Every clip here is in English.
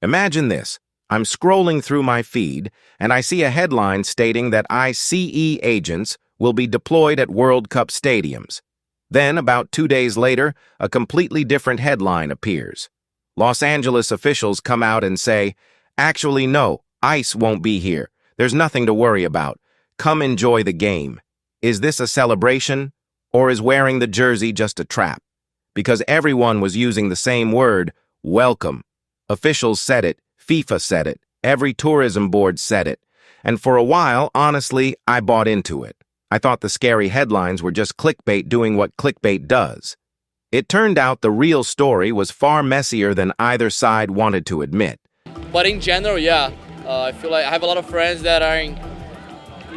Imagine this. I'm scrolling through my feed, and I see a headline stating that ICE agents will be deployed at World Cup stadiums. Then, about 2 days later, a completely different headline appears. Los Angeles officials come out and say, "Actually, no, ICE won't be here. There's nothing to worry about. Come enjoy the game." Is this a celebration, or is wearing the jersey just a trap? Because everyone was using the same word, welcome. Officials said it, FIFA said it, every tourism board said it. And for a while, honestly, I bought into it. I thought the scary headlines were just clickbait doing what clickbait does. It turned out the real story was far messier than either side wanted to admit. But in general, yeah, I feel like I have a lot of friends that are in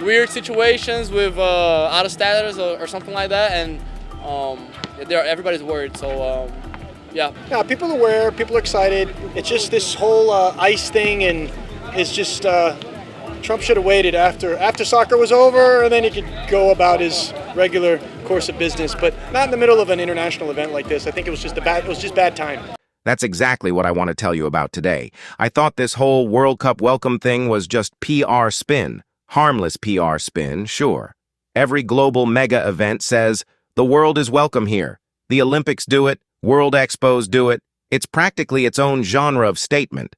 weird situations with out of status or something like that, and everybody's worried. So yeah. Yeah, people are aware, people are excited. It's just this whole ICE thing, and it's just Trump should have waited after soccer was over, and then he could go about his regular course of business. But not in the middle of an international event like this. I think it was just bad time. That's exactly what I want to tell you about today. I thought this whole World Cup welcome thing was just PR spin. Harmless PR spin, sure. Every global mega event says, the world is welcome here. The Olympics do it, World Expos do it. It's practically its own genre of statement.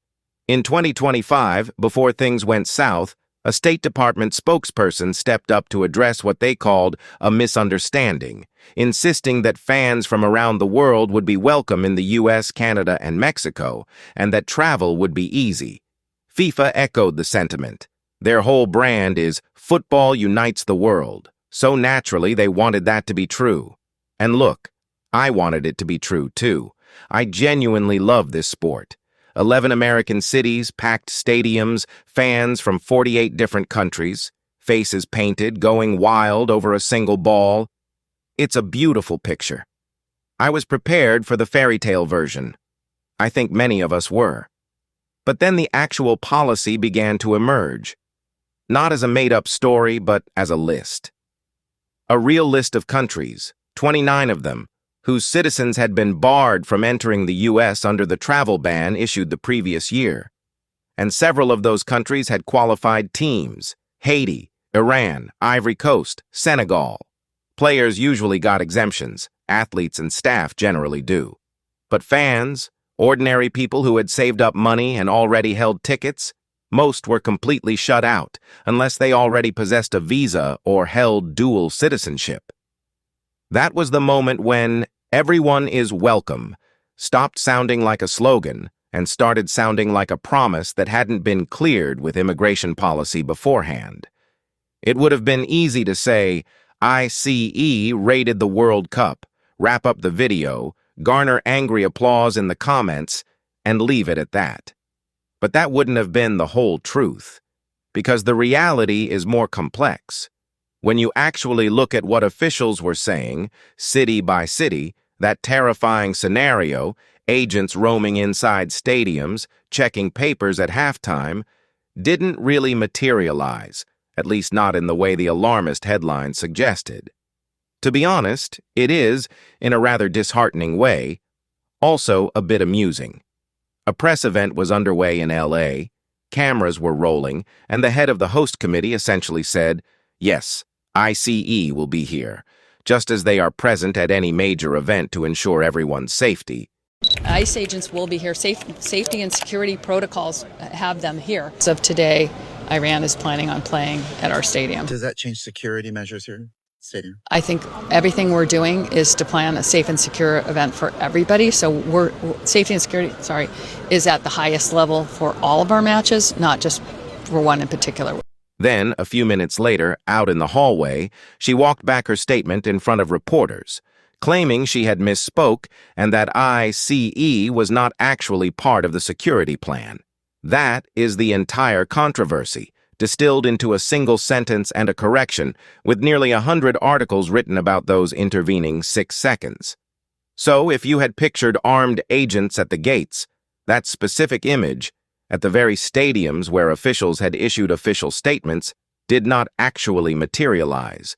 In 2025, before things went south, a State Department spokesperson stepped up to address what they called a misunderstanding, insisting that fans from around the world would be welcome in the US, Canada, and Mexico, and that travel would be easy. FIFA echoed the sentiment. Their whole brand is "Football unites the world," so naturally they wanted that to be true. And look, I wanted it to be true too. I genuinely love this sport. 11 American cities, packed stadiums, fans from 48 different countries, faces painted, going wild over a single ball. It's a beautiful picture. I was prepared for the fairy tale version. I think many of us were. But then the actual policy began to emerge. Not as a made-up story, but as a list. A real list of countries, 29 of them, whose citizens had been barred from entering the U.S. under the travel ban issued the previous year. And several of those countries had qualified teams: Haiti, Iran, Ivory Coast, Senegal. Players usually got exemptions, athletes and staff generally do. But fans, ordinary people who had saved up money and already held tickets, most were completely shut out, unless they already possessed a visa or held dual citizenship. That was the moment when "everyone is welcome" stopped sounding like a slogan and started sounding like a promise that hadn't been cleared with immigration policy beforehand. It would have been easy to say, ICE raided the World Cup, wrap up the video, garner angry applause in the comments, and leave it at that. But that wouldn't have been the whole truth, because the reality is more complex. When you actually look at what officials were saying, city by city, that terrifying scenario, agents roaming inside stadiums, checking papers at halftime, didn't really materialize, at least not in the way the alarmist headlines suggested. To be honest, it is, in a rather disheartening way, also a bit amusing. A press event was underway in LA, cameras were rolling, and the head of the host committee essentially said, "Yes, ICE will be here," just as they are present at any major event to ensure everyone's safety. ICE agents will be here. Safety and security protocols have them here. As of today, Iran is planning on playing at our stadium. Does that change security measures here? Stadium. I think everything we're doing is to plan a safe and secure event for everybody. So safety and security, is at the highest level for all of our matches, not just for one in particular. Then, a few minutes later, out in the hallway, she walked back her statement in front of reporters, claiming she had misspoke and that ICE was not actually part of the security plan. That is the entire controversy, distilled into a single sentence and a correction, with nearly 100 articles written about those intervening 6 seconds. So, if you had pictured armed agents at the gates, that specific image, at the very stadiums where officials had issued official statements, did not actually materialize.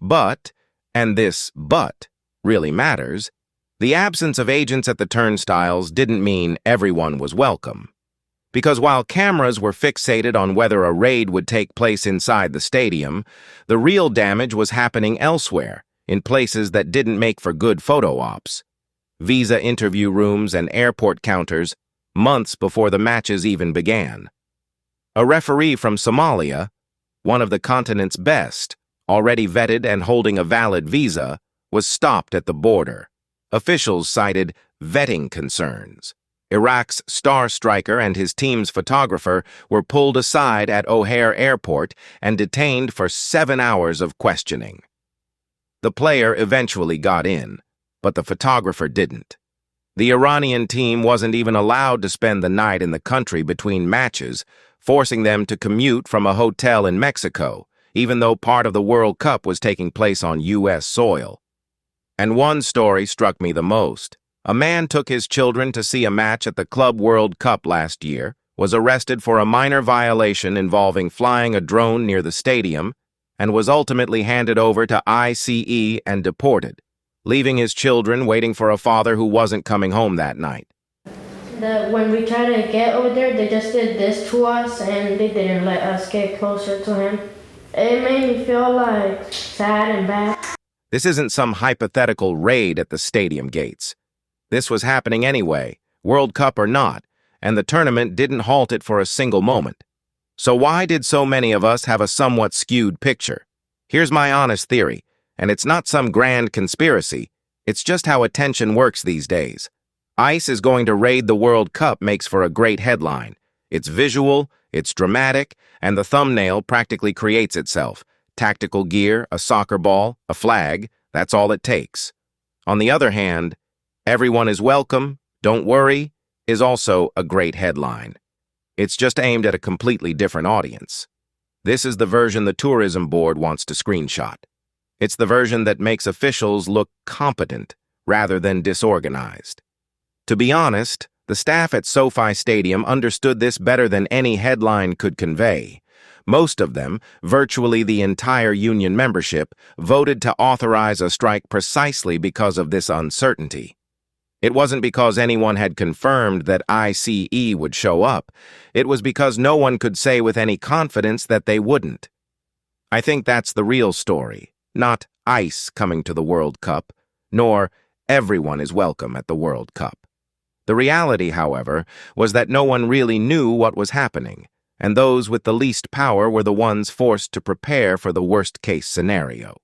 But, and this "but" really matters, the absence of agents at the turnstiles didn't mean everyone was welcome. Because while cameras were fixated on whether a raid would take place inside the stadium, the real damage was happening elsewhere, in places that didn't make for good photo ops. Visa interview rooms and airport counters, months before the matches even began. A referee from Somalia, one of the continent's best, already vetted and holding a valid visa, was stopped at the border. Officials cited vetting concerns. Iraq's star striker and his team's photographer were pulled aside at O'Hare Airport and detained for 7 hours of questioning. The player eventually got in, but the photographer didn't. The Iranian team wasn't even allowed to spend the night in the country between matches, forcing them to commute from a hotel in Mexico, even though part of the World Cup was taking place on U.S. soil. And one story struck me the most. A man took his children to see a match at the Club World Cup last year, was arrested for a minor violation involving flying a drone near the stadium, and was ultimately handed over to ICE and deported, leaving his children waiting for a father who wasn't coming home that night. When we tried to get over there, they just did this to us and they didn't let us get closer to him. It made me feel like sad and bad. This isn't some hypothetical raid at the stadium gates. This was happening anyway, World Cup or not, and the tournament didn't halt it for a single moment. So why did so many of us have a somewhat skewed picture? Here's my honest theory, and it's not some grand conspiracy, it's just how attention works these days. ICE is going to raid the World Cup makes for a great headline. It's visual, it's dramatic, and the thumbnail practically creates itself. Tactical gear, a soccer ball, a flag, that's all it takes. On the other hand, everyone is welcome, don't worry, is also a great headline. It's just aimed at a completely different audience. This is the version the tourism board wants to screenshot. It's the version that makes officials look competent rather than disorganized. To be honest, the staff at SoFi Stadium understood this better than any headline could convey. Most of them, virtually the entire union membership, voted to authorize a strike precisely because of this uncertainty. It wasn't because anyone had confirmed that ICE would show up. It was because no one could say with any confidence that they wouldn't. I think that's the real story, not ICE coming to the World Cup, nor everyone is welcome at the World Cup. The reality, however, was that no one really knew what was happening, and those with the least power were the ones forced to prepare for the worst-case scenario.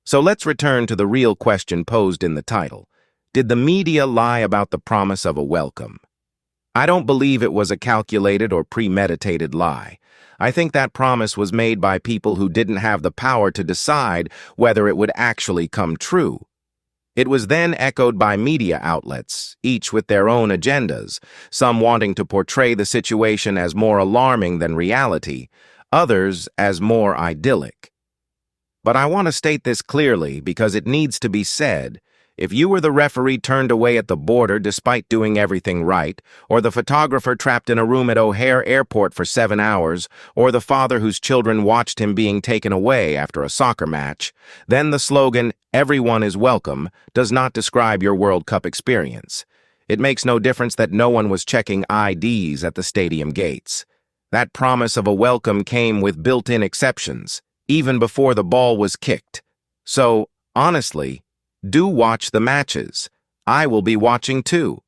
So let's return to the real question posed in the title. Did the media lie about the promise of a welcome? I don't believe it was a calculated or premeditated lie. I think that promise was made by people who didn't have the power to decide whether it would actually come true. It was then echoed by media outlets, each with their own agendas, some wanting to portray the situation as more alarming than reality, others as more idyllic. But I want to state this clearly because it needs to be said. If you were the referee turned away at the border despite doing everything right, or the photographer trapped in a room at O'Hare Airport for 7 hours, or the father whose children watched him being taken away after a soccer match, then the slogan, "Everyone is welcome," does not describe your World Cup experience. It makes no difference that no one was checking IDs at the stadium gates. That promise of a welcome came with built-in exceptions, even before the ball was kicked. So, honestly, do watch the matches. I will be watching too.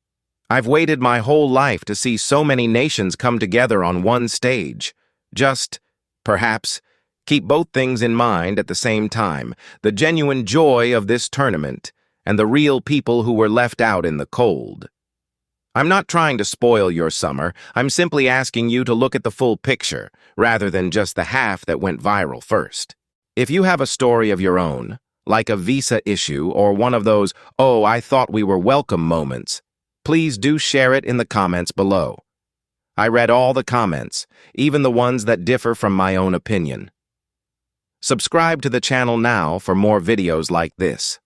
I've waited my whole life to see so many nations come together on one stage. Just, perhaps, keep both things in mind at the same time, the genuine joy of this tournament and the real people who were left out in the cold. I'm not trying to spoil your summer. I'm simply asking you to look at the full picture, rather than just the half that went viral first. If you have a story of your own, like a visa issue or one of those, "Oh, I thought we were welcome" moments, please do share it in the comments below. I read all the comments, even the ones that differ from my own opinion. Subscribe to the channel now for more videos like this.